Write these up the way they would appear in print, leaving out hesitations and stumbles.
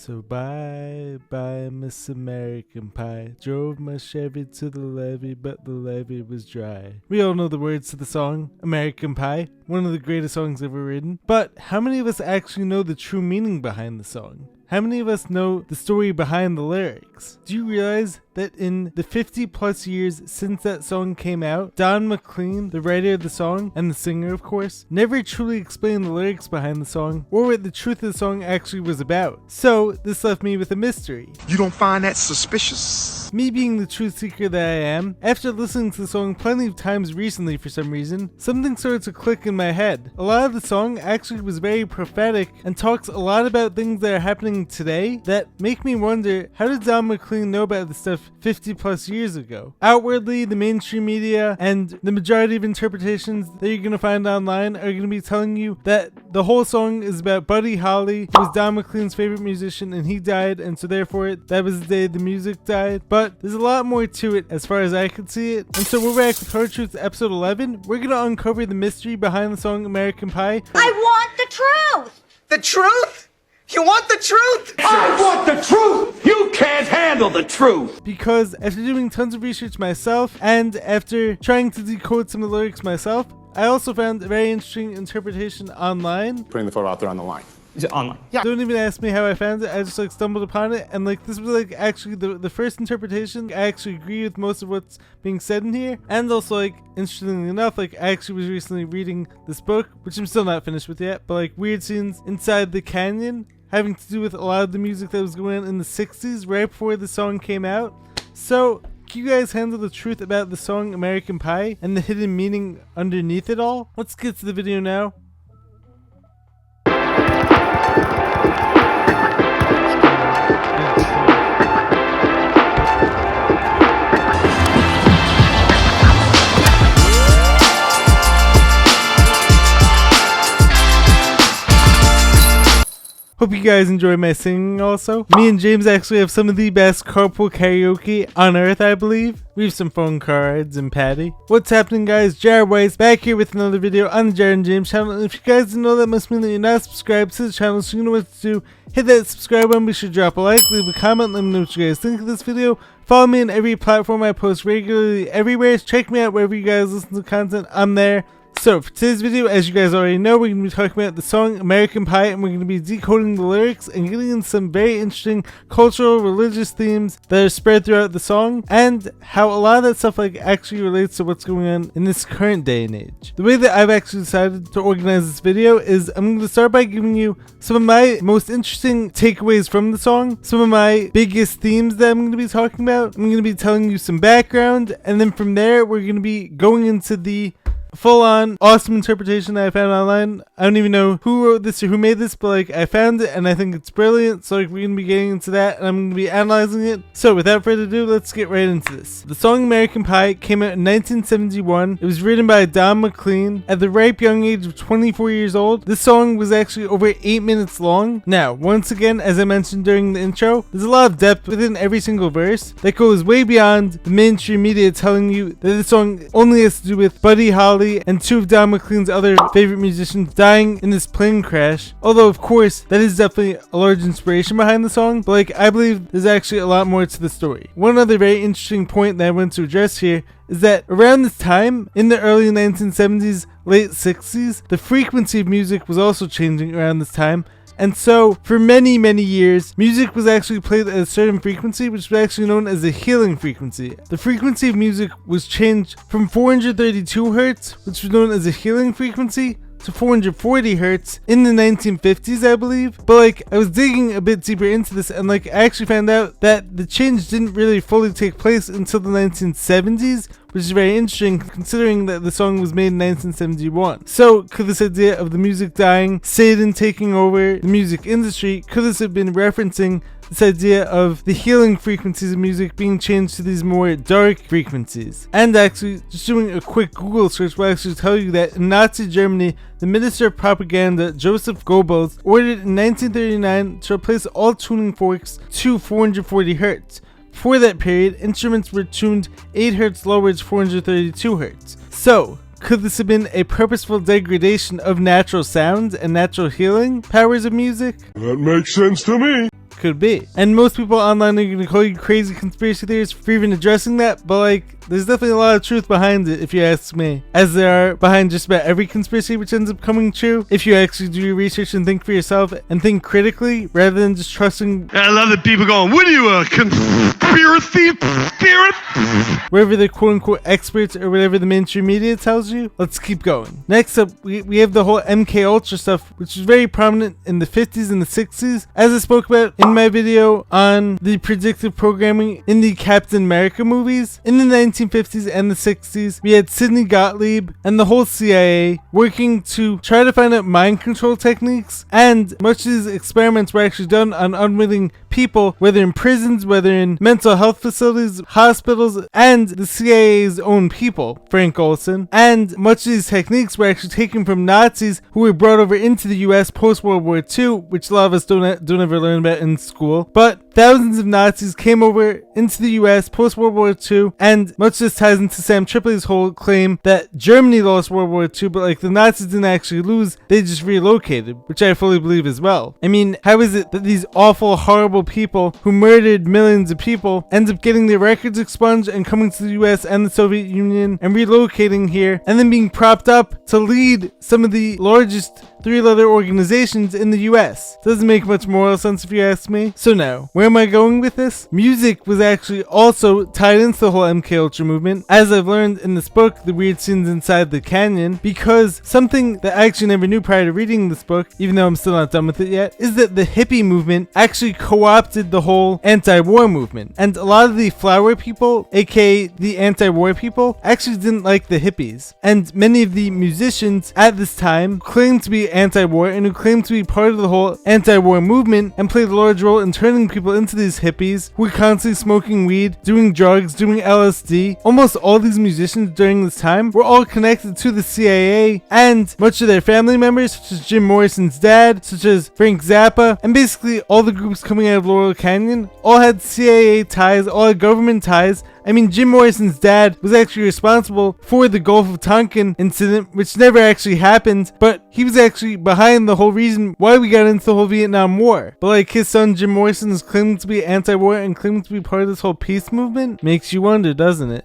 So bye, bye, Miss American Pie. Drove my Chevy to the levee, but the levee was dry. We all know the words to the song, American Pie, one of the greatest songs ever written. But how many of us actually know the true meaning behind the song? How many of us know the story behind the lyrics? Do you realize that in the 50 plus years since that song came out, Don Mclean, the writer of the song, and the singer of course, never truly explained the lyrics behind the song or what the truth of the song actually was about? So this left me with a mystery. You don't find that suspicious? Me being the truth seeker that I am, after listening to the song plenty of times recently for some reason, something started to click in my head. A lot of the song actually was very prophetic and talks a lot about things that are happening today that make me wonder, how did Don Mclean know about this stuff 50 plus years ago? Outwardly, the mainstream media and the majority of interpretations that you're going to find online are going to be telling you that the whole song is about Buddy Holly, who was Don Mclean's favorite musician, and he died, and so therefore that was the day the music died. But there's a lot more to it as far as I could see it. And so we're back with Hard Truth episode 11. We're going to uncover the mystery behind the song American Pie. I want the truth! The truth? You want the truth? I want the truth! You can't handle the truth! Because after doing tons of research myself and after trying to decode some of the lyrics myself, I also found a very interesting interpretation online. Putting the photo out there on the line. Is it online? Yeah. Don't even ask me how I found it. I just stumbled upon it, and this was actually the first interpretation. I actually agree with most of what's being said in here, and also interestingly enough, I actually was recently reading this book, which I'm still not finished with yet, but weird scenes inside the canyon having to do with a lot of the music that was going on in the 60s right before the song came out. So can you guys handle the truth about the song American Pie and the hidden meaning underneath it all? Let's get to the video now. Hope you guys enjoy my singing also. Me and James actually have some of the best carpool karaoke on earth, I believe. We have some phone cards and Patty. What's happening, guys? Jared Weiss back here with another video on the Jared and James channel. And if you guys didn't know, that must mean that you're not subscribed to the channel, so you know what to do. Hit that subscribe button, be sure to drop a like, leave a comment, let me know what you guys think of this video. Follow me on every platform I post regularly everywhere. Check me out wherever you guys listen to content. I'm there. So for today's video, as you guys already know, we're going to be talking about the song American Pie, and we're going to be decoding the lyrics and getting into some very interesting cultural, religious themes that are spread throughout the song, and how a lot of that stuff actually relates to what's going on in this current day and age. The way that I've actually decided to organize this video is I'm going to start by giving you some of my most interesting takeaways from the song, some of my biggest themes that I'm going to be talking about. I'm going to be telling you some background, and then from there we're going to be going into the full-on awesome interpretation that I found online. I don't even know who wrote this or who made this, but I found it and I think it's brilliant, so we're gonna be getting into that and I'm gonna be analyzing it. So without further ado, let's get right into this. The song American Pie came out in 1971. It was written by Don Mclean at the ripe young age of 24 years old. This song was actually over 8 minutes long. Now, once again, as I mentioned during the intro, there's a lot of depth within every single verse that goes way beyond the mainstream media telling you that the song only has to do with Buddy Holly and two of Don Mclean's other favorite musicians dying in this plane crash. Although of course that is definitely a large inspiration behind the song, but I believe there's actually a lot more to the story. One other very interesting point that I want to address here is that around this time, in the early 1970s, late 60s, the frequency of music was also changing around this time. And so, for many, many years, music was actually played at a certain frequency, which was actually known as the healing frequency. The frequency of music was changed from 432 hertz, which was known as a healing frequency, to 440 hertz in the 1950s, I believe. But I was digging a bit deeper into this, and I actually found out that the change didn't really fully take place until the 1970s, which is very interesting considering that the song was made in 1971. So could this idea of the music dying, Satan taking over the music industry, could this have been referencing this idea of the healing frequencies of music being changed to these more dark frequencies? And actually, just doing a quick Google search will actually tell you that in Nazi Germany, the Minister of Propaganda, Joseph Goebbels, ordered in 1939 to replace all tuning forks to 440 hertz. For that period, instruments were tuned 8 Hz lower to 432 Hz. So, could this have been a purposeful degradation of natural sounds and natural healing powers of music? That makes sense to me. could be. And most people online are gonna call you crazy conspiracy theorists for even addressing that, but like, there's definitely a lot of truth behind it if you ask me, as there are behind just about every conspiracy which ends up coming true if you actually do your research and think for yourself and think critically rather than just trusting. I love that people going, what are you, a conspiracy spirit? Wherever the quote-unquote experts or whatever the mainstream media tells you. Let's keep going. Next up, we have the whole MK Ultra stuff, which was very prominent in the 50s and the 60s, as I spoke about in my video on the predictive programming in the Captain America movies. In the 1950s and the 60s, we had Sidney Gottlieb and the whole CIA working to try to find out mind control techniques, and much of these experiments were actually done on unwitting people, whether in prisons, whether in mental health facilities, hospitals, and the CIA's own people, Frank Olson. And much of these techniques were actually taken from Nazis who were brought over into the US post-World War II, which a lot of us don't ever learn about in school. But thousands of Nazis came over into the US post-World War II, and much of this ties into Sam Tripoli's whole claim that Germany lost World War II, but like the Nazis didn't actually lose, they just relocated, which I fully believe as well. I mean, how is it that these awful, horrible people who murdered millions of people end up getting their records expunged and coming to the US and the Soviet Union and relocating here and then being propped up to lead some of the largest three-letter organizations in the US? Doesn't make much moral sense if you ask me. So now, where am I going with this? Music was actually also tied into the whole MK Ultra movement, as I've learned in this book, The Weird Scenes Inside the Canyon, because something that I actually never knew prior to reading this book, even though I'm still not done with it yet, is that the hippie movement actually co-opted the whole anti-war movement. And a lot of the flower people, aka the anti-war people, actually didn't like the hippies. And many of the musicians at this time claimed to be anti-war and who claimed to be part of the whole anti-war movement and played a large role in turning people into these hippies who were constantly smoking weed, doing drugs, doing LSD. Almost all these musicians during this time were all connected to the CIA, and much of their family members, such as Jim Morrison's dad, such as Frank Zappa, and basically all the groups coming out of Laurel Canyon all had CIA ties, all had government ties. I mean, Jim Morrison's dad was actually responsible for the Gulf of Tonkin incident, which never actually happened, but he was actually behind the whole reason why we got into the whole Vietnam War. But like, his son Jim Morrison is claiming to be anti-war and claiming to be part of this whole peace movement. Makes you wonder, doesn't it?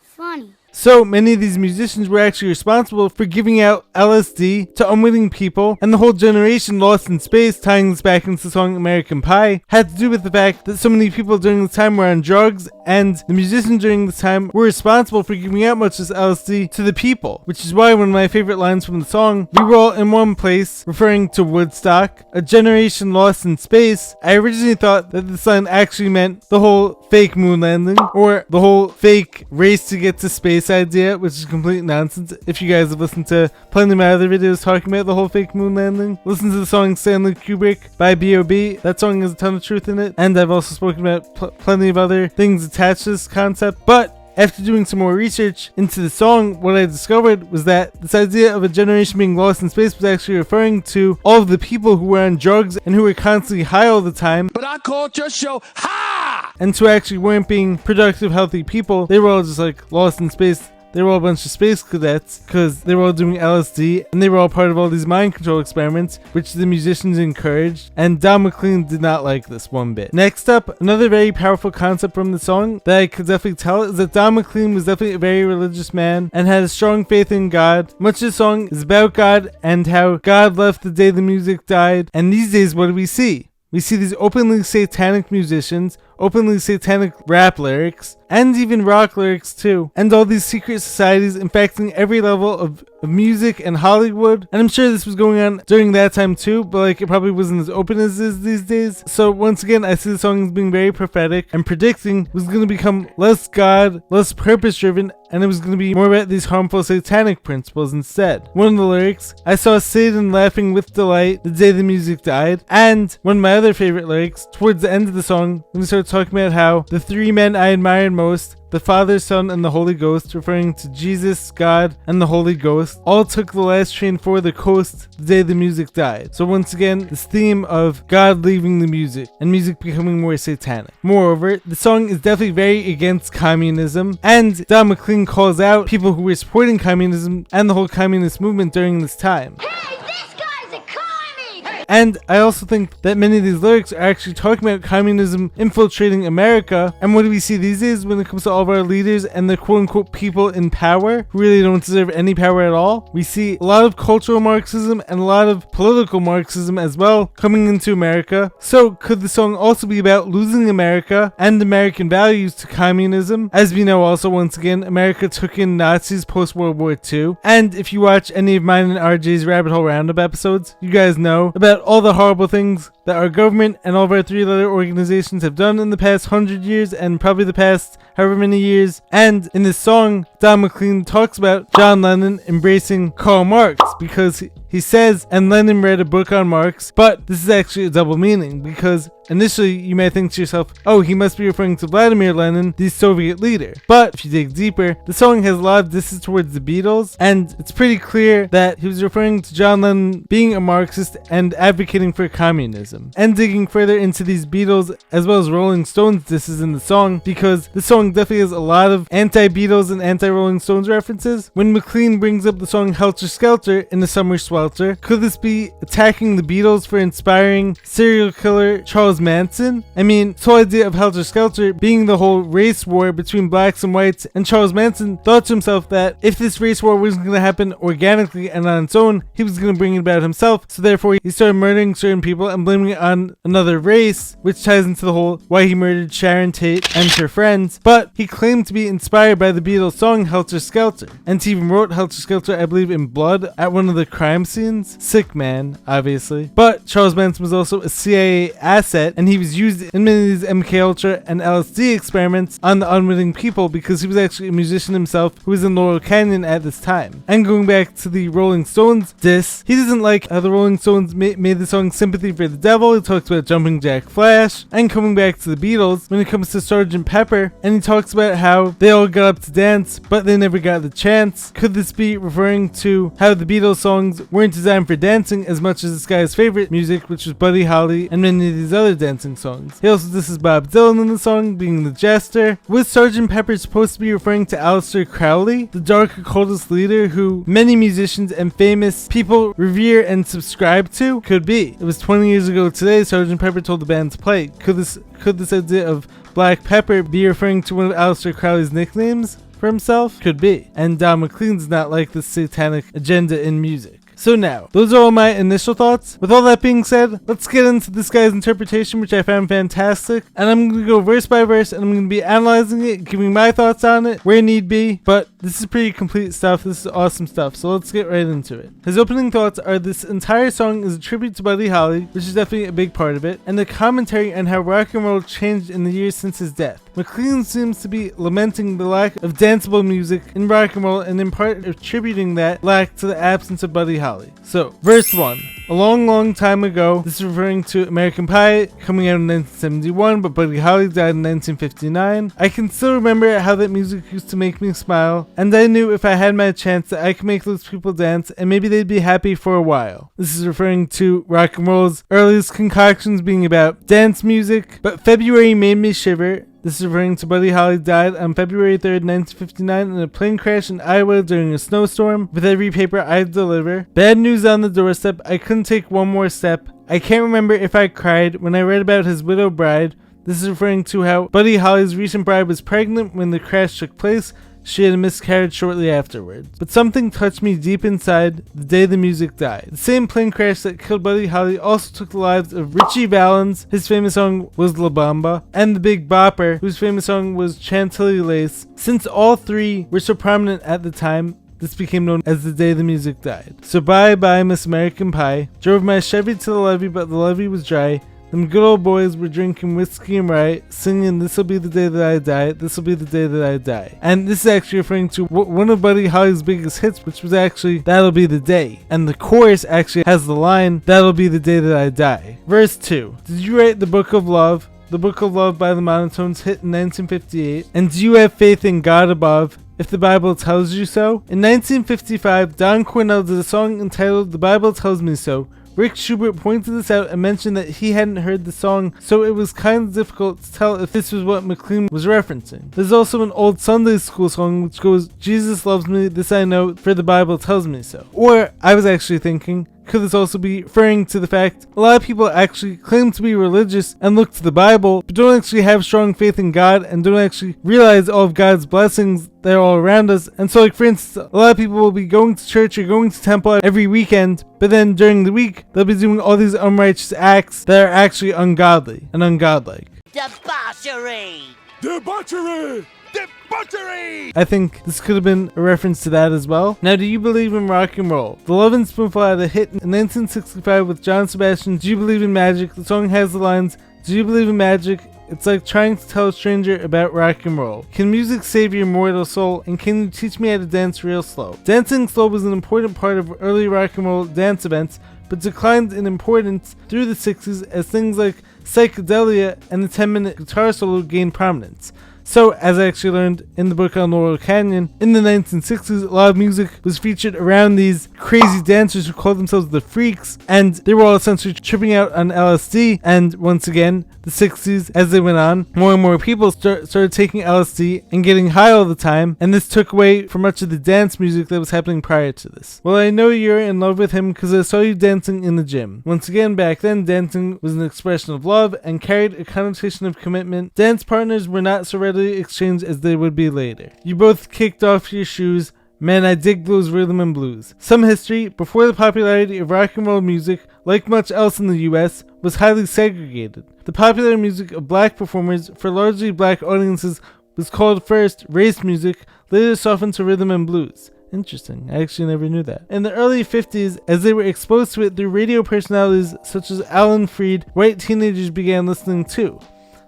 Funny. So many of these musicians were actually responsible for giving out LSD to unwitting people, and the whole generation lost in space, tying this back into the song American Pie, had to do with the fact that so many people during this time were on drugs, and the musicians during this time were responsible for giving out much of this LSD to the people, which is why one of my favorite lines from the song, "We were all in one place," referring to Woodstock, a generation lost in space. I originally thought that this line actually meant the whole fake moon landing, or the whole fake race to get to space idea, which is complete nonsense. If you guys have listened to plenty of my other videos talking about the whole fake moon landing, listen to the song Stanley Kubrick by B.O.B. That song has a ton of truth in it, and I've also spoken about plenty of other things attached to this concept. But after doing some more research into the song, what I discovered was that this idea of a generation being lost in space was actually referring to all of the people who were on drugs and who were constantly high all the time. But I called your show Ha! And who actually weren't being productive, healthy people. They were all just like lost in space. They were all a bunch of space cadets because they were all doing LSD, and they were all part of all these mind control experiments, which the musicians encouraged, and Don Mclean did not like this one bit. Next up, another very powerful concept from the song that I could definitely tell is that Don Mclean was definitely a very religious man and had a strong faith in God. Much of the song is about God and how God left the day the music died, and these days what do we see? We see these openly satanic musicians, openly satanic rap lyrics, and even rock lyrics too, and all these secret societies infecting every level of music and Hollywood. And I'm sure this was going on during that time too, but like, it probably wasn't as open as it is these days. So once again, I see the song as being very prophetic and predicting it was going to become less God, less purpose driven, and it was going to be more about these harmful satanic principles instead. One of the lyrics, "I saw Satan laughing with delight the day the music died," and one of my other favorite lyrics, towards the end of the song, when we start talking about how the three men I admired most, the Father, Son, and the Holy Ghost, referring to Jesus, God, and the Holy Ghost, all took the last train for the coast the day the music died. So once again, this theme of God leaving the music, and music becoming more satanic. Moreover, the song is definitely very against communism, and Don Mclean calls out people who were supporting communism and the whole communist movement during this time. Hey, this guy's a commie! And I also think that many of these lyrics are actually talking about communism infiltrating America. And what do we see these days when it comes to all of our leaders and the quote-unquote people in power who really don't deserve any power at all? We see a lot of cultural Marxism and a lot of political Marxism as well coming into America. So could the song also be about losing America and American values to communism? As we know also, once again, America took in Nazis post-World War II. And if you watch any of mine and RJ's Rabbit Hole Roundup episodes, you guys know about all the horrible things that our government and all of our three-letter organizations have done in the past 100 years and probably the past however many years. And in this song, Don Mclean talks about John Lennon embracing Karl Marx because he says, and Lennon read a book on Marx, but this is actually a double meaning because initially you may think to yourself, oh, he must be referring to Vladimir Lenin, the Soviet leader. But if you dig deeper, the song has a lot of disses towards the Beatles, and it's pretty clear that he was referring to John Lennon being a Marxist and advocating for communism. And digging further into these Beatles as well as Rolling Stones disses in the song, because the song definitely has a lot of anti-Beatles and anti-Rolling Stones references. When McLean brings up the song Helter Skelter in the Summer Swelter, could this be attacking the Beatles for inspiring serial killer Charles Manson? I mean, this whole idea of Helter Skelter being the whole race war between blacks and whites, and Charles Manson thought to himself that if this race war wasn't going to happen organically and on its own, he was going to bring it about himself, so therefore he started murdering certain people and blaming it on another race, which ties into the whole why he murdered Sharon Tate and her friends. But he claimed to be inspired by the Beatles song Helter Skelter, and he even wrote Helter Skelter, I believe, in blood at one of the crime scenes. Sick man, obviously. But Charles Manson was also a CIA asset, and he was used in many of these MK Ultra and LSD experiments on the unwitting people because he was actually a musician himself who was in Laurel Canyon at this time. And going back to the Rolling Stones diss, he doesn't like how the Rolling Stones made the song Sympathy for the Devil. He talks about Jumping Jack Flash. And coming back to the Beatles, when it comes to Sgt. Pepper, and he talks about how they all got up to dance, but they never got the chance. Could this be referring to how the Beatles songs weren't designed for dancing as much as this guy's favorite music, which was Buddy Holly and many of these other dancing songs? He also disses Bob Dylan in the song, being the jester. Was Sgt. Pepper supposed to be referring to Aleister Crowley, the dark occultist leader who many musicians and famous people revere and subscribe to? Could be. It was 20 years ago today Sgt. Pepper told the band to play. Could this idea of Black Pepper be referring to one of Aleister Crowley's nicknames for himself? Could be. And Don Mclean does not like this satanic agenda in music. So now, those are all my initial thoughts. With all that being said, let's get into this guy's interpretation, which I found fantastic. And I'm going to go verse by verse, and I'm going to be analyzing it, giving my thoughts on it, where need be. But this is pretty complete stuff. This is awesome stuff. So let's get right into it. His opening thoughts are this entire song is a tribute to Buddy Holly, which is definitely a big part of it, and the commentary on how rock and roll changed in the years since his death. McLean seems to be lamenting the lack of danceable music in rock and roll, and in part attributing that lack to the absence of Buddy Holly. So, verse 1. A long time ago, this is referring to American Pie coming out in 1971, but Buddy Holly died in 1959. I can still remember how that music used to make me smile, and I knew if I had my chance that I could make those people dance, and maybe they'd be happy for a while. This is referring to rock and roll's earliest concoctions being about dance music, but February made me shiver. This is referring to Buddy Holly died on February 3rd, 1959 in a plane crash in Iowa during a snowstorm. With every paper I deliver. Bad news on the doorstep. I couldn't take one more step. I can't remember if I cried when I read about his widow bride. This is referring to how Buddy Holly's recent bride was pregnant when the crash took place. She had a miscarriage shortly afterwards. But something touched me deep inside the day the music died. The same plane crash that killed Buddy Holly also took the lives of Richie Valens, his famous song was La Bamba, and the Big Bopper, whose famous song was Chantilly Lace. Since all three were so prominent at the time, this became known as the day the music died. So bye Miss American Pie. Drove my Chevy to the levee, but the levee was dry. Them good old boys were drinking whiskey and rye, singing "This'll be the day that I die, this'll be the day that I die." And this is actually referring to one of Buddy Holly's biggest hits, which was actually "That'll Be the Day." And the chorus actually has the line, "That'll be the day that I die." Verse 2. Did you write the Book of Love? The Book of Love by the Monotones hit in 1958. And do you have faith in God above, if the Bible tells you so? In 1955, Don Cornell did a song entitled "The Bible Tells Me So." Rick Schubert pointed this out and mentioned that he hadn't heard the song, so it was kind of difficult to tell if this was what McLean was referencing. There's also an old Sunday school song which goes, "Jesus loves me, this I know, for the Bible tells me so." Or, I was actually thinking, Could this also be referring to the fact a lot of people actually claim to be religious and look to the Bible, but don't actually have strong faith in God and don't actually realize all of God's blessings that are all around us? And so, like, for instance, a lot of people will be going to church or going to temple every weekend, but then during the week, they'll be doing all these unrighteous acts that are actually ungodly and ungodlike. Debauchery! Debauchery! Debauchery! I think this could have been a reference to that as well. Now, do you believe in rock and roll? The Lovin' Spoonful had a hit in 1965 with John Sebastian. Do you believe in magic? The song has the lines, do you believe in magic? It's like trying to tell a stranger about rock and roll. Can music save your mortal soul? And can you teach me how to dance real slow? Dancing slow was an important part of early rock and roll dance events, but declined in importance through the 60s as things like psychedelia and the 10-minute guitar solo gained prominence. So, as I actually learned in the book on Laurel Canyon, in the 1960s, a lot of music was featured around these crazy dancers who called themselves the Freaks, and they were all essentially tripping out on LSD. And once again, the 60s, as they went on, more and more people started taking LSD and getting high all the time, and this took away from much of the dance music that was happening prior to this. Well, I know you're in love with him because I saw you dancing in the gym. Once again, back then, dancing was an expression of love and carried a connotation of commitment. Dance partners were not so readily exchanged as they would be later. You both kicked off your shoes. Man, I dig those rhythm and blues. Some history: before the popularity of rock and roll music, like much else in the US, was highly segregated. The popular music of black performers for largely black audiences was called first race music, later softened to rhythm and blues. Interesting, I actually never knew that. In the early 50s, as they were exposed to it through radio personalities such as Alan Freed, white teenagers began listening too.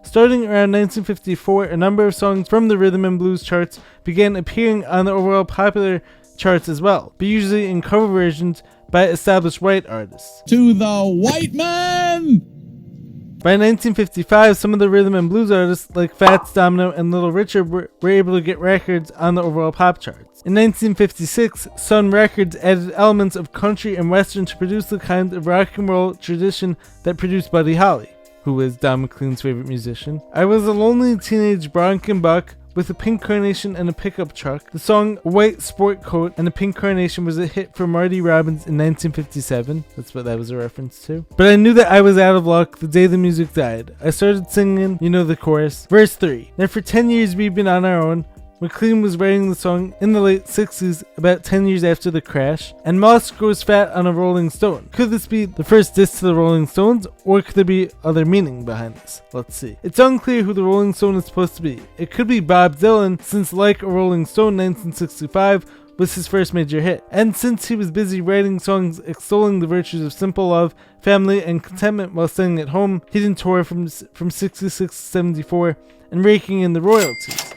Starting around 1954, a number of songs from the rhythm and blues charts began appearing on the overall popular charts as well, but usually in cover versions by established white artists. To the white man! By 1955, some of the rhythm and blues artists like Fats Domino and Little Richard were able to get records on the overall pop charts. In 1956, Sun Records added elements of country and western to produce the kind of rock and roll tradition that produced Buddy Holly, who was Don Mclean's favorite musician. I was a lonely teenage Bronco buck with a pink carnation and a pickup truck. The song White Sport Coat and a Pink Carnation was a hit for Marty Robbins in 1957. That's what that was a reference to. But I knew that I was out of luck the day the music died. I started singing, you know the chorus. Verse 3. Now for 10 years we've been on our own. Mclean was writing the song in the late 60s, about 10 years after the crash, and Moss grows fat on a Rolling Stone. Could this be the first diss to the Rolling Stones, or could there be other meaning behind this? Let's see. It's unclear who the Rolling Stone is supposed to be. It could be Bob Dylan, since Like a Rolling Stone 1965 was his first major hit, and since he was busy writing songs extolling the virtues of simple love, family, and contentment while staying at home, he didn't tour from 66 to 74 and raking in the royalties.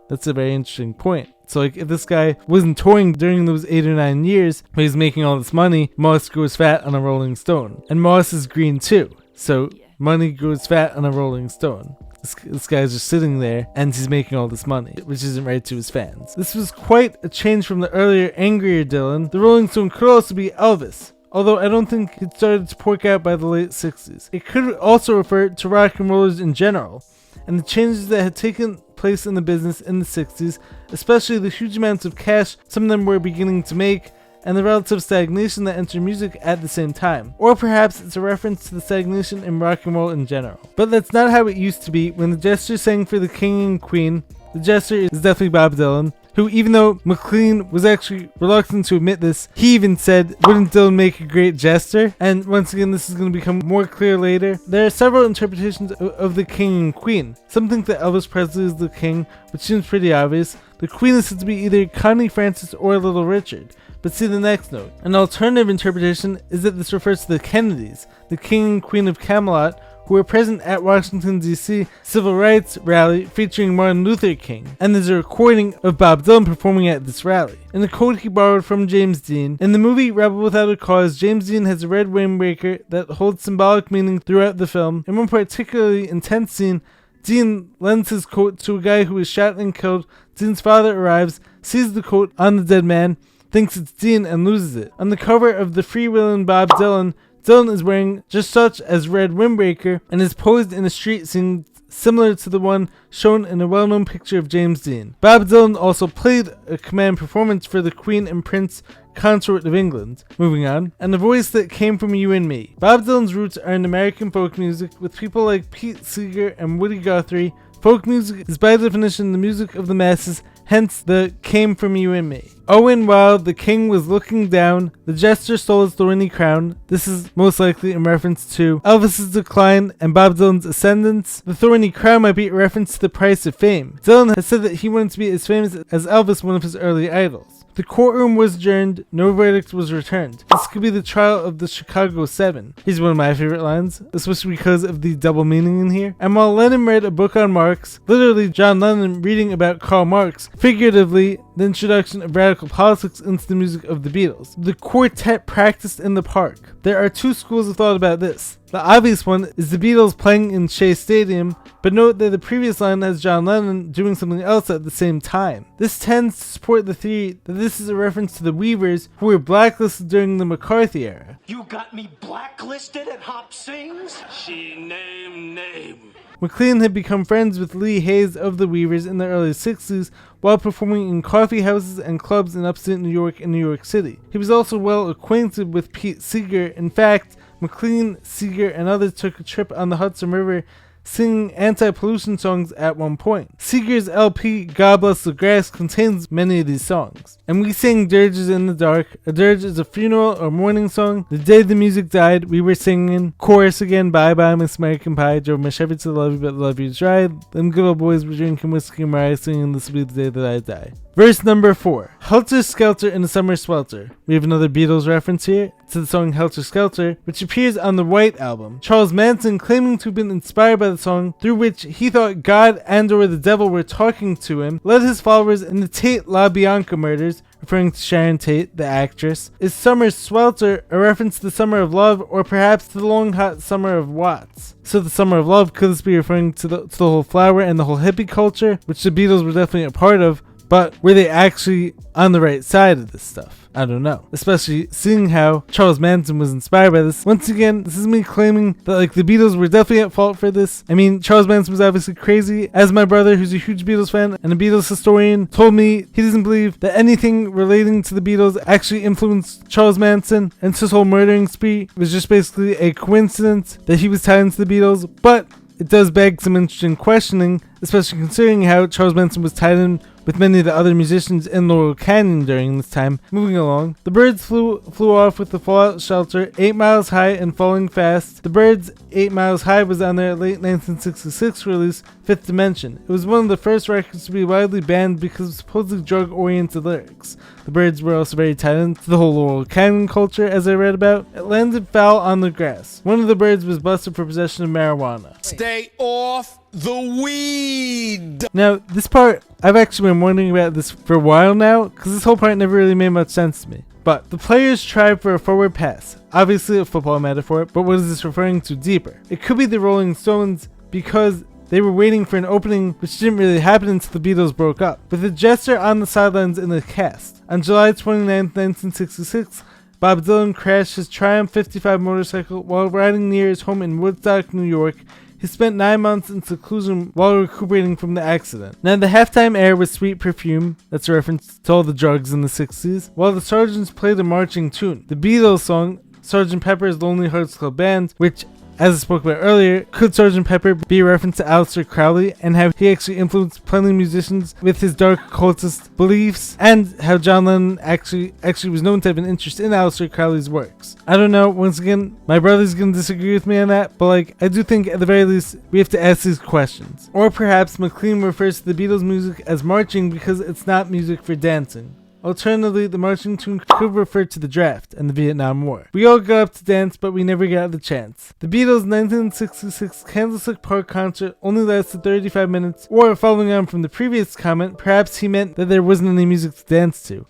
That's a very interesting point. So, like, if this guy wasn't touring during those 8 or 9 years, but he's making all this money, Moss grows fat on a Rolling Stone. And Moss is green too. So, money grows fat on a Rolling Stone. This guy's just sitting there, and he's making all this money, which isn't right to his fans. This was quite a change from the earlier, angrier Dylan. The Rolling Stone could also be Elvis, although I don't think it started to pork out by the late 60s. It could also refer to rock and rollers in general, and the changes that had taken place in the business in the 60s, especially the huge amounts of cash some of them were beginning to make, and the relative stagnation that entered music at the same time. Or perhaps it's a reference to the stagnation in rock and roll in general. But that's not how it used to be. When the Jester sang for the King and Queen, the Jester is definitely Bob Dylan, who, even though Mclean was actually reluctant to admit this, he even said, wouldn't Dylan make a great jester? And once again, this is going to become more clear later. There are several interpretations of the King and Queen. Some think that Elvis Presley is the king, which seems pretty obvious. The Queen is said to be either Connie Francis or Little Richard. But see the next note. An alternative interpretation is that this refers to the Kennedys, the King and Queen of Camelot, who were present at Washington, D.C. civil rights rally featuring Martin Luther King, and there's a recording of Bob Dylan performing at this rally, in a quote he borrowed from James Dean. In the movie Rebel Without a Cause, James Dean has a red windbreaker that holds symbolic meaning throughout the film. In one particularly intense scene, Dean lends his coat to a guy who is shot and killed. Dean's father arrives, sees the coat on the dead man, thinks it's Dean, and loses it. On the cover of the freewheeling Bob Dylan, Dylan is wearing just such as red windbreaker and is posed in a street scene similar to the one shown in a well-known picture of James Dean. Bob Dylan also played a command performance for the Queen and Prince Consort of England. Moving on. And a voice that came from you and me. Bob Dylan's roots are in American folk music with people like Pete Seeger and Woody Guthrie. Folk music is by definition the music of the masses, hence the came from you and me. Oh, and while the king was looking down, the jester stole his thorny crown. This is most likely in reference to Elvis's decline and Bob Dylan's ascendance. The thorny crown might be a reference to the price of fame. Dylan has said that he wanted to be as famous as Elvis, one of his early idols. The courtroom was adjourned, no verdict was returned. This could be the trial of the Chicago 7. Here's one of my favorite lines, especially because of the double meaning in here. And while Lennon read a book on Marx, literally John Lennon reading about Karl Marx, figuratively the introduction of radical politics into the music of the Beatles. The quartet practiced in the park. There are two schools of thought about this. The obvious one is the Beatles playing in Shea Stadium, but note that the previous line has John Lennon doing something else at the same time. This tends to support the theory that this is a reference to the Weavers, who were blacklisted during the McCarthy era. You got me blacklisted at Hop Sings? She name. Mclean had become friends with Lee Hayes of the Weavers in the early 60s while performing in coffee houses and clubs in upstate New York and New York City. He was also well acquainted with Pete Seeger. In fact, Mclean, Seeger, and others took a trip on the Hudson River singing anti-pollution songs at one point. Seeger's LP, God Bless the Grass, contains many of these songs. And we sang dirges in the dark. A dirge is a funeral or mourning song. The day the music died, we were singing. Chorus again, bye bye Miss American Pie. Drove my Chevy to the levee, but the levee tried. Them good old boys were drinking whiskey and rye, singing this will be the day that I die. Verse number 4. Helter Skelter in a Summer Swelter. We have another Beatles reference here to the song Helter Skelter, which appears on the White Album. Charles Manson claiming to have been inspired by the song, through which he thought God and or the devil were talking to him, led his followers in the Tate LaBianca murders, referring to Sharon Tate, the actress. Is Summer Swelter a reference to the Summer of Love, or perhaps to the long hot Summer of Watts? So the Summer of Love, could this be referring to the whole flower and the whole hippie culture, which the Beatles were definitely a part of, but were they actually on the right side of this stuff? I don't know. Especially seeing how Charles Manson was inspired by this. Once again, this is me claiming that the Beatles were definitely at fault for this. I mean, Charles Manson was obviously crazy. As my brother, who's a huge Beatles fan and a Beatles historian, told me he doesn't believe that anything relating to the Beatles actually influenced Charles Manson, and his whole murdering spree was just basically a coincidence that he was tied into the Beatles. But it does beg some interesting questioning, especially considering how Charles Manson was tied in with many of the other musicians in Laurel Canyon during this time. Moving along, the birds flew off with the fallout shelter 8 miles high and falling fast. The Birds 8 Miles High was on their late 1966 release, Fifth Dimension. It was one of the first records to be widely banned because of supposedly drug-oriented lyrics. The Birds were also very tied into the whole Laurel Canyon culture, as I read about. It landed foul on the grass. One of the birds was busted for possession of marijuana. Stay off the weed. Now, this part, I've actually been wondering about this for a while now, because this whole part never really made much sense to me. But the players tried for a forward pass. Obviously a football metaphor, but what is this referring to deeper? It could be the Rolling Stones because they were waiting for an opening which didn't really happen until the Beatles broke up. With the jester on the sidelines in the cast. On July 29, 1966, Bob Dylan crashed his Triumph 55 motorcycle while riding near his home in Woodstock, New York. He spent 9 months in seclusion while recuperating from the accident. Now, the halftime air was Sweet Perfume, that's a reference to all the drugs in the 60s, while the Sergeants played a marching tune. The Beatles song, Sgt. Pepper's Lonely Hearts Club Band, which, as I spoke about earlier, could Sgt. Pepper be a reference to Aleister Crowley and how he actually influenced plenty of musicians with his dark occultist beliefs, and how John Lennon actually was known to have an interest in Aleister Crowley's works. I don't know, once again, my brother's gonna disagree with me on that, but I do think at the very least we have to ask these questions. Or perhaps Mclean refers to the Beatles music as marching because it's not music for dancing. Alternatively, the marching tune could refer to the draft and the Vietnam War. We all got up to dance, but we never got the chance. The Beatles' 1966 Candlestick Park concert only lasted 35 minutes, or following on from the previous comment, perhaps he meant that there wasn't any music to dance to.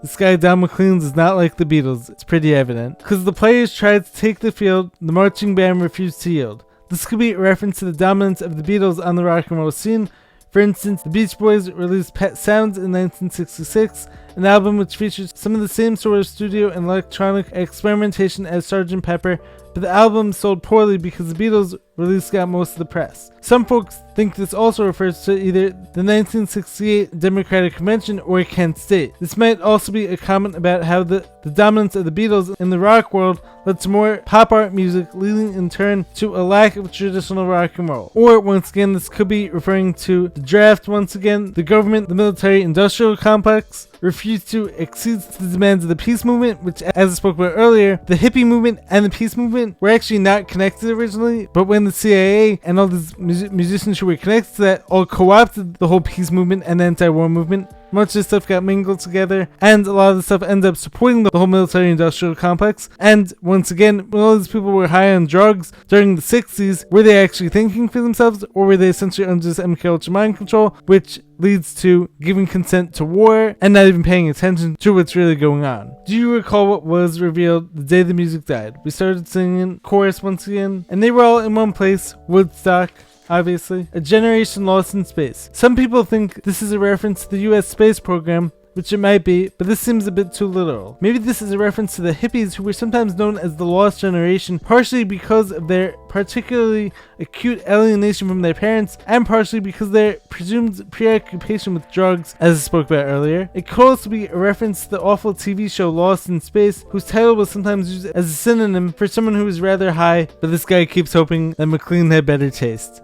This guy Don Mclean is not like the Beatles, it's pretty evident. Because the players tried to take the field, the marching band refused to yield. This could be a reference to the dominance of the Beatles on the rock and roll scene. For instance, the Beach Boys released Pet Sounds in 1966, an album which features some of the same sort of studio and electronic experimentation as Sgt. Pepper, but the album sold poorly because the Beatles' release got most of the press. Some folks think this also refers to either the 1968 Democratic Convention or Kent State. This might also be a comment about how the dominance of the Beatles in the rock world led to more pop art music, leading in turn to a lack of traditional rock and roll. Or, once again, this could be referring to the draft once again. The government, the military-industrial complex, refused to accede to the demands of the peace movement, which, as I spoke about earlier, the hippie movement and the peace movement were actually not connected originally, but when the CIA and all these musicians who were connected to that all co-opted the whole peace movement and anti-war movement, much of this stuff got mingled together, and a lot of the stuff ended up supporting the whole military-industrial complex. And once again, when all these people were high on drugs during the 60s, were they actually thinking for themselves, or were they essentially under this MK Ultra mind control, which leads to giving consent to war and not even paying attention to what's really going on? Do you recall what was revealed the day the music died? We started singing chorus once again, and they were all in one place, Woodstock. Obviously, a generation lost in space. Some people think this is a reference to the US space program, which it might be, but this seems a bit too literal. Maybe this is a reference to the hippies, who were sometimes known as the lost generation, partially because of their particularly acute alienation from their parents, and partially because of their presumed preoccupation with drugs, as I spoke about earlier. It could also be a reference to the awful TV show Lost in Space, whose title was sometimes used as a synonym for someone who was rather high, but this guy keeps hoping that Mclean had better taste.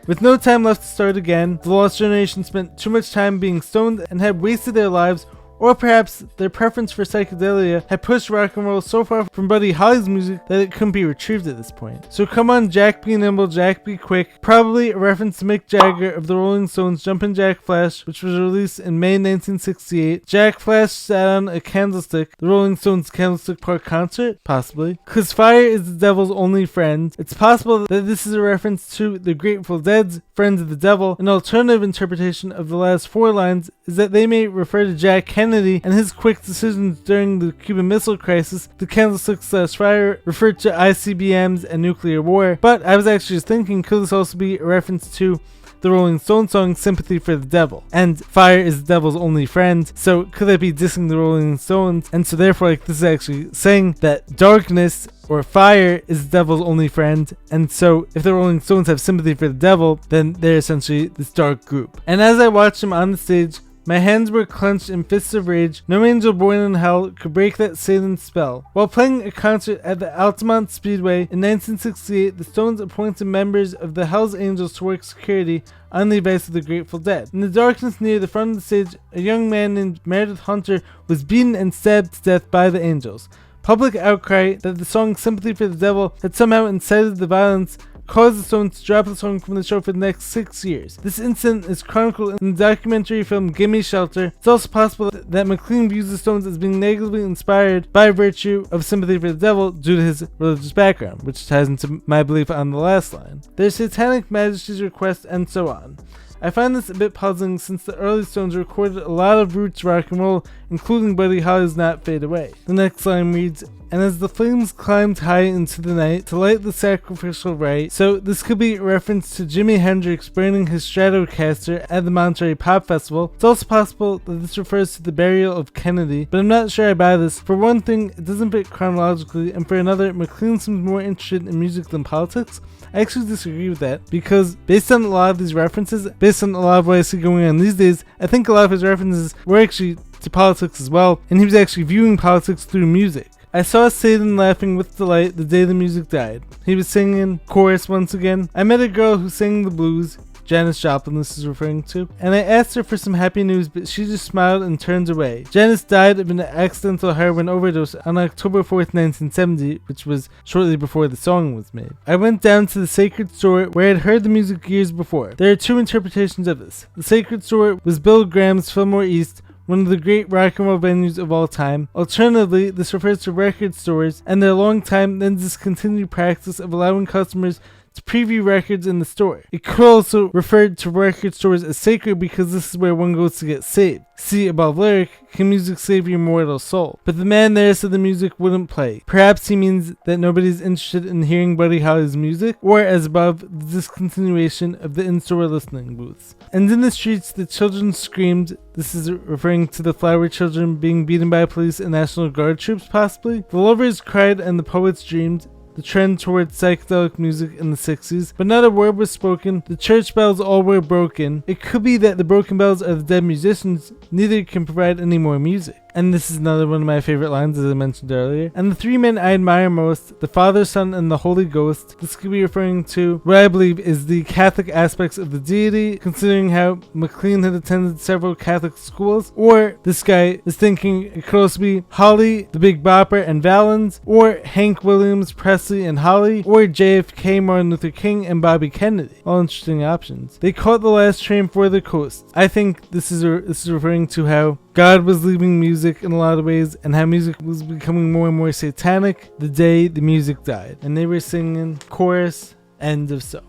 With no time left to start again, the lost generation spent too much time being stoned and had wasted their lives, or perhaps their preference for psychedelia had pushed rock and roll so far from Buddy Holly's music that it couldn't be retrieved at this point. So come on, Jack be nimble, Jack be quick, probably a reference to Mick Jagger of the Rolling Stones' Jumpin' Jack Flash, which was released in May 1968. Jack Flash sat on a candlestick, the Rolling Stones Candlestick Park concert, possibly. Cause fire is the devil's only friend. It's possible that this is a reference to the Grateful Dead's Friends of the Devil. An alternative interpretation of the last four lines is that they may refer to Jack Kennedy and his quick decisions during the Cuban Missile Crisis. The candlestick/fire referred to ICBMs and nuclear war, but I was actually just thinking, could this also be a reference to the Rolling Stones song Sympathy for the Devil? And fire is the devil's only friend, so could that be dissing the Rolling Stones? And so therefore, like, this is actually saying that darkness or fire is the devil's only friend, and so if the Rolling Stones have sympathy for the devil, then they're essentially this dark group. And as I watched them on the stage, my hands were clenched in fists of rage. No angel born in hell could break that Satan's spell. While playing a concert at the Altamont Speedway in 1968, the Stones appointed members of the Hells Angels to work security on the advice of the Grateful Dead. In the darkness near the front of the stage, a young man named Meredith Hunter was beaten and stabbed to death by the Angels. Public outcry that the song Sympathy for the Devil had somehow incited the violence caused the Stones to drop the song from the show for the next 6 years. This incident is chronicled in the documentary film Gimme Shelter. It's also possible that Mclean views the Stones as being negatively inspired by virtue of Sympathy for the Devil due to his religious background, which ties into my belief on the last line. Their Satanic Majesty's request, and so on. I find this a bit puzzling since the early Stones recorded a lot of roots rock and roll, including Buddy Holly's Not Fade Away. The next line reads, "And as the flames climbed high into the night to light the sacrificial rite." So this could be a reference to Jimi Hendrix burning his Stratocaster at the Monterey Pop Festival. It's also possible that this refers to the burial of Kennedy, but I'm not sure I buy this. For one thing, it doesn't fit chronologically, and for another, Mclean seems more interested in music than politics. I actually disagree with that, because based on a lot of these references, based on a lot of what I see going on these days, I think a lot of his references were actually to politics as well, and he was actually viewing politics through music. I saw Satan laughing with delight the day the music died. He was singing chorus once again. I met a girl who sang the blues, Janis Joplin this is referring to, and I asked her for some happy news, but she just smiled and turned away. Janis died of an accidental heroin overdose on October 4th, 1970, which was shortly before the song was made. I went down to the Sacred Store where I had heard the music years before. There are two interpretations of this. The Sacred Store was Bill Graham's Fillmore East, one of the great rock and roll venues of all time. Alternatively, this refers to record stores and their long time then discontinued practice of allowing customers to preview records in the store. It could also refer to record stores as sacred because this is where one goes to get saved. See above lyric, can music save your mortal soul? But the man there said the music wouldn't play. Perhaps he means that nobody's interested in hearing Buddy Holly's music, or as above, the discontinuation of the in-store listening booths. And in the streets, the children screamed. This is referring to the flower children being beaten by police and National Guard troops, possibly. The lovers cried and the poets dreamed. The trend towards psychedelic music in the 60s, but not a word was spoken. The church bells all were broken. It could be that the broken bells are the dead musicians. Neither can provide any more music. And this is another one of my favorite lines, as I mentioned earlier. And the three men I admire most, the Father, Son, and the Holy Ghost. This could be referring to what I believe is the Catholic aspects of the deity, considering how Mclean had attended several Catholic schools. Or this guy is thinking it could also be Holly, the Big Bopper, and Valens. Or Hank Williams, Presley, and Holly. Or JFK, Martin Luther King, and Bobby Kennedy. All interesting options. They caught the last train for the coast. I think this is referring to how God was leaving music in a lot of ways, and how music was becoming more and more satanic the day the music died. And they were singing chorus, end of song.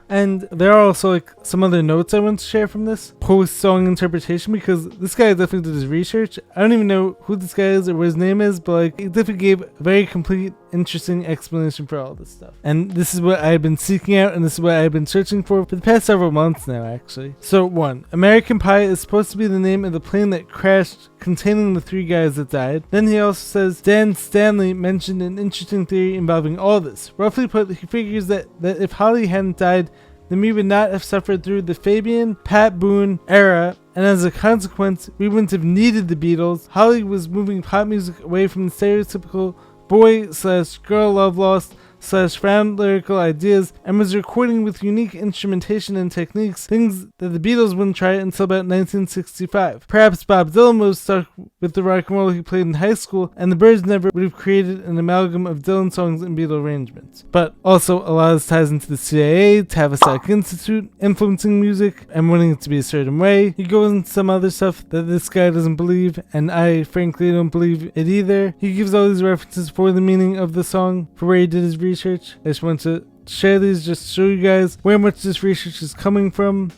And there are also some other notes I want to share from this post-song interpretation, because this guy definitely did his research. I don't even know who this guy is or what his name is, but he definitely gave a very complete, interesting explanation for all this stuff. And this is what I've been seeking out, and this is what I've been searching for the past several months now, actually. So 1. American Pie is supposed to be the name of the plane that crashed containing the 3 guys that died. Then he also says Dan Stanley mentioned an interesting theory involving all this. Roughly put, he figures that if Holly hadn't died, then we would not have suffered through the Fabian, Pat Boone era, and as a consequence, we wouldn't have needed the Beatles. Holly was moving pop music away from the stereotypical boy/girl love lost /found lyrical ideas, and was recording with unique instrumentation and techniques, things that the Beatles wouldn't try until about 1965. Perhaps Bob Dylan was stuck with the rock and roll he played in high school, and the Byrds never would have created an amalgam of Dylan songs and Beatle arrangements. But also, a lot of this ties into the CIA, Tavistock Institute, influencing music, and wanting it to be a certain way. He goes into some other stuff that this guy doesn't believe, and I frankly don't believe it either. He gives all these references for the meaning of the song, for where he did his research. I just want to share these just to show you guys where much this research is coming from.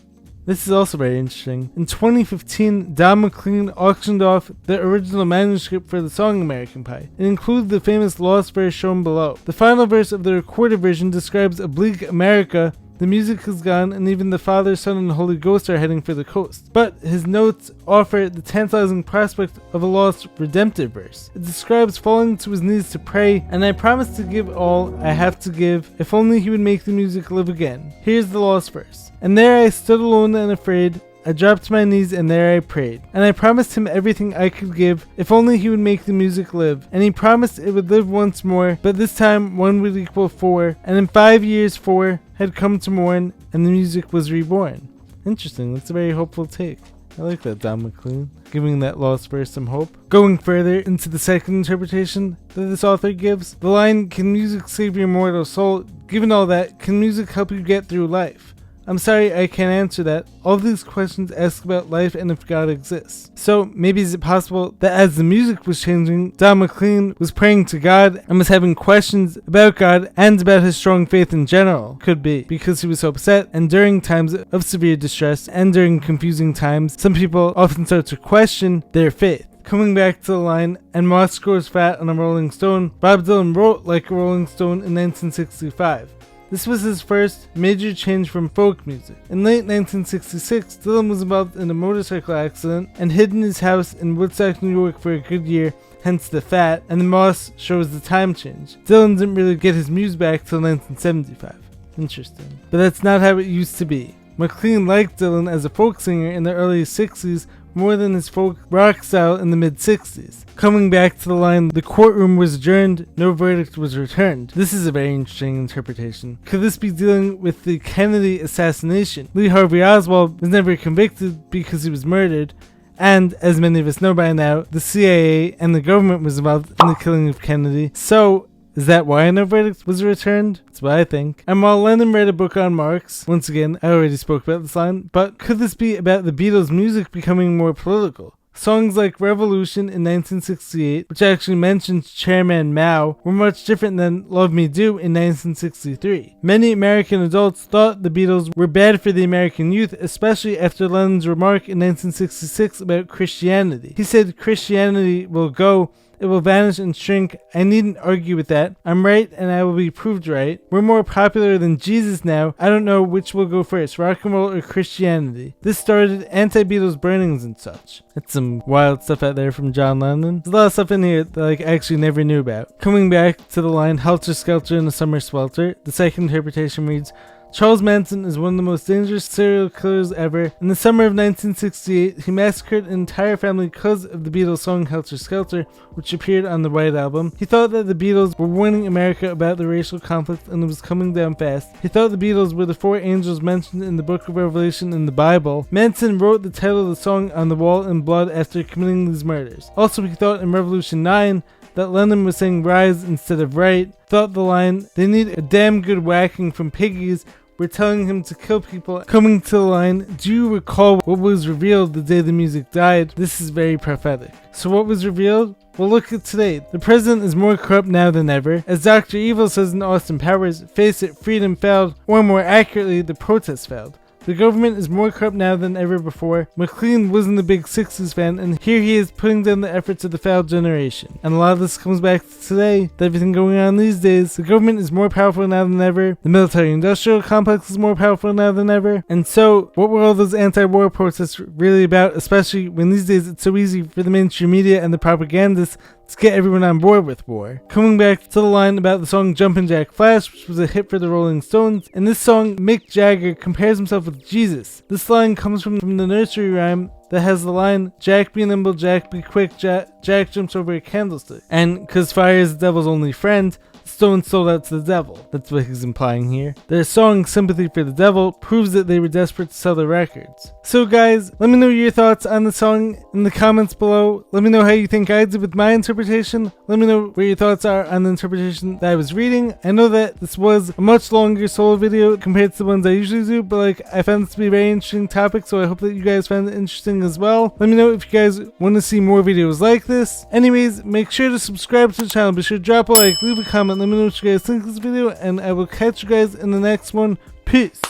This is also very interesting. In 2015, Don Mclean auctioned off the original manuscript for the song American Pie. It included the famous lost verse shown below. The final verse of the recorded version describes a bleak America. The music is gone, and even the Father, Son, and Holy Ghost are heading for the coast. But his notes offer the tantalizing prospect of a lost redemptive verse. It describes falling to his knees to pray, and I promise to give all I have to give, if only he would make the music live again. Here's the lost verse. And there I stood alone and afraid. I dropped to my knees and there I prayed. And I promised him everything I could give, if only he would make the music live. And he promised it would live once more, but this time 1 would equal 4. And in 5 years 4 had come to mourn, and the music was reborn. Interesting, that's a very hopeful take. I like that, Don Mclean, giving that lost verse some hope. Going further into the second interpretation that this author gives, the line, "Can music save your mortal soul?" Given all that, can music help you get through life? I'm sorry I can't answer that. All these questions ask about life and if God exists. So maybe is it possible that as the music was changing, Don Mclean was praying to God and was having questions about God and about his strong faith in general? Could be, because he was so upset, and during times of severe distress and during confusing times, some people often start to question their faith. Coming back to the line, "And moss grows fat on a rolling stone," Bob Dylan wrote like a rolling stone in 1965. This was his first major change from folk music. In late 1966, Dylan was involved in a motorcycle accident and hid in his house in Woodstock, New York for a good year, hence the fat, and the moss shows the time change. Dylan didn't really get his muse back till 1975. Interesting. But that's not how it used to be. Mclean liked Dylan as a folk singer in the early 60s more than his folk rock style in the mid-60s. Coming back to the line, "The courtroom was adjourned, no verdict was returned." This is a very interesting interpretation. Could this be dealing with the Kennedy assassination? Lee Harvey Oswald was never convicted because he was murdered, and as many of us know by now, the CIA and the government was involved in the killing of Kennedy. So, is that why no verdict was returned? That's what I think. And while Lennon read a book on Marx, once again, I already spoke about this line, but could this be about the Beatles' music becoming more political? Songs like Revolution in 1968, which actually mentions Chairman Mao, were much different than Love Me Do in 1963. Many American adults thought the Beatles were bad for the American youth, especially after Lennon's remark in 1966 about Christianity. He said Christianity will go, it will vanish and shrink. I needn't argue with that. I'm right and I will be proved right. We're more popular than Jesus now. I don't know which will go first, rock and roll or Christianity. This started anti-Beatles burnings and such. That's some wild stuff out there from John Lennon. There's a lot of stuff in here that I actually never knew about. Coming back to the line Helter Skelter in a Summer Swelter, the second interpretation reads, Charles Manson is one of the most dangerous serial killers ever. In the summer of 1968, he massacred an entire family because of the Beatles song Helter Skelter, which appeared on the White Album. He thought that the Beatles were warning America about the racial conflict and it was coming down fast. He thought the Beatles were the four angels mentioned in the book of Revelation in the Bible. Manson wrote the title of the song on the wall in blood after committing these murders. Also, he thought in Revolution 9 that Lennon was saying rise instead of right. Thought the line, they need a damn good whacking from piggies, were telling him to kill people. Coming to the line, do you recall what was revealed the day the music died? This is very prophetic. So what was revealed? Well, look at today. The president is more corrupt now than ever. As Dr. Evil says in Austin Powers, face it, freedom failed, or more accurately, the protests failed. The government is more corrupt now than ever before. Mclean wasn't a big 60s fan, and here he is putting down the efforts of the failed generation. And a lot of this comes back to today, with everything going on these days. The government is more powerful now than ever. The military-industrial complex is more powerful now than ever. And so, what were all those anti-war protests really about, especially when these days it's so easy for the mainstream media and the propagandists to get everyone on board with war. Coming back to the line about the song Jumpin' Jack Flash, which was a hit for the Rolling Stones. In this song, Mick Jagger compares himself with Jesus. This line comes from the nursery rhyme that has the line, Jack be nimble, Jack be quick, Jack jumps over a candlestick. And cause fire is the devil's only friend, Stones sold out to the devil. That's what he's implying here. Their song, Sympathy for the Devil, proves that they were desperate to sell their records. So guys, let me know your thoughts on the song in the comments below. Let me know how you think I did with my interpretation. Let me know what your thoughts are on the interpretation that I was reading. I know that this was a much longer solo video compared to the ones I usually do, but I found this to be a very interesting topic, so I hope that you guys found it interesting as well. Let me know if you guys want to see more videos like this. Anyways, make sure to subscribe to the channel. Be sure to drop a like, leave a comment, let me know what you guys think of this video, and I will catch you guys in the next one. Peace.